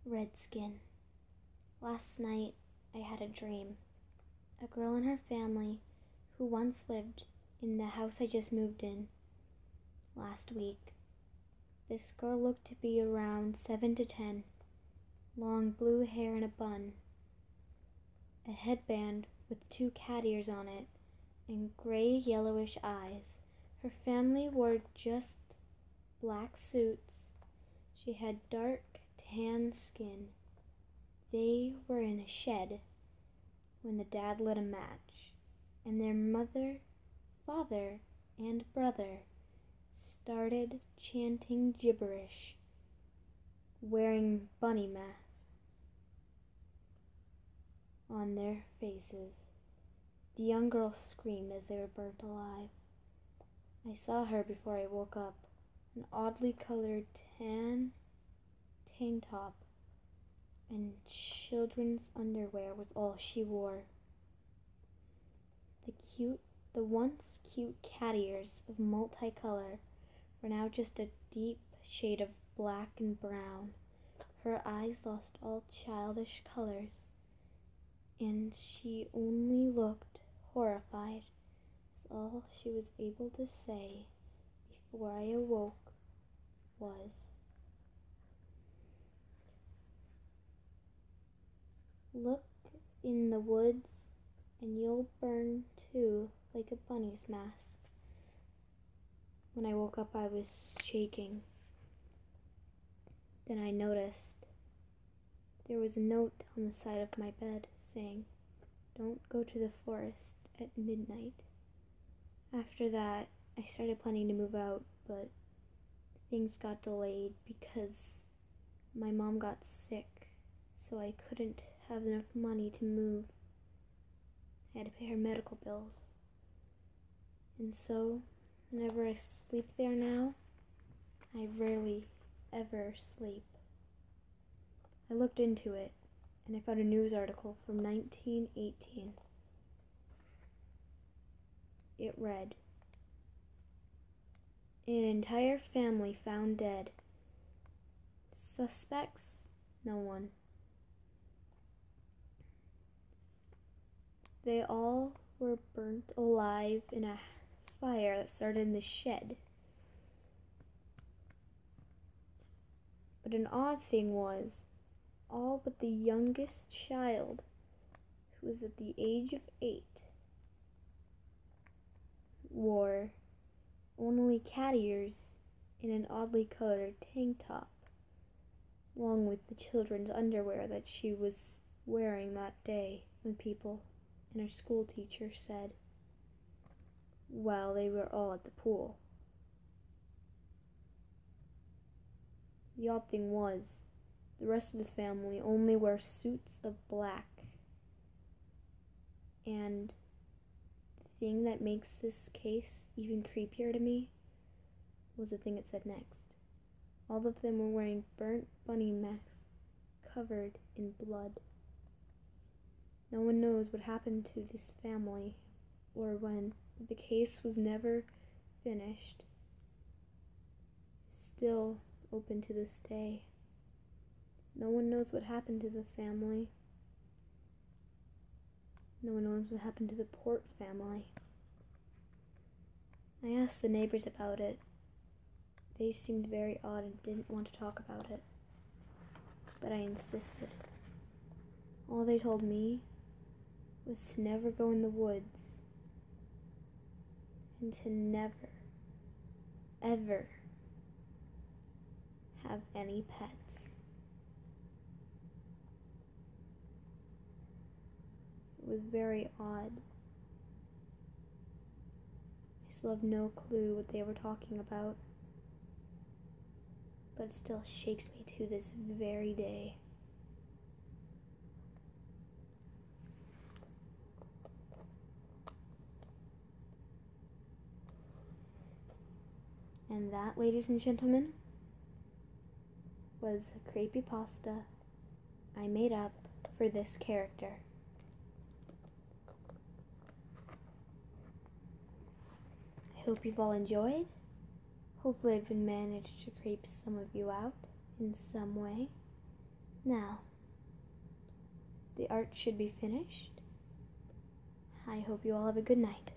Redskin. Last night, I had a dream. A girl and her family who once lived in the house I just moved in last week. This girl looked to be around 7 to 10, long blue hair in a bun, a headband with 2 cat ears on it, and gray yellowish eyes. Her family wore just black suits. She had dark tan skin. They were in a shed when the dad lit a match, and their mother, father, and brother started chanting gibberish, wearing bunny masks on their faces. The young girl screamed as they were burnt alive. I saw her before I woke up, an oddly colored tan tank top and children's underwear was all she wore. The once cute cat ears of multicolor were now just a deep shade of black and brown. Her eyes lost all childish colors, and she only looked horrified, as all she was able to say before I awoke was, "Look in the woods and you'll burn too, like a bunny's mask." When I woke up, I was shaking. Then I noticed there was a note on the side of my bed saying, "Don't go to the forest at midnight." After that, I started planning to move out, but things got delayed because my mom got sick, so I couldn't have enough money to move. I had to pay her medical bills. And so, whenever I sleep there now, I rarely ever sleep. I looked into it, and I found a news article from 1918. It read, "An entire family found dead. Suspects? No one. They all were burnt alive in a fire that started in the shed. But an odd thing was, all but the youngest child, who was at the age of 8, wore only cat ears and an oddly colored tank top, along with the children's underwear that she was wearing that day when people and her school teacher said, while they were all at the pool." The odd thing was, the rest of the family only wore suits of black. And the thing that makes this case even creepier to me was the thing it said next. All of them were wearing burnt bunny masks covered in blood. No one knows what happened to this family or when. The case was never finished. Still open to this day. No one knows what happened to the family. No one knows what happened to the Port family. I asked the neighbors about it. They seemed very odd and didn't want to talk about it. But I insisted. All they told me was to never go in the woods and to never, ever have any pets. It was very odd. I still have no clue what they were talking about, but it still shakes me to this very day. And that, ladies and gentlemen, was a creepypasta I made up for this character. I hope you've all enjoyed. Hopefully I've managed to creep some of you out in some way. Now, the art should be finished. I hope you all have a good night.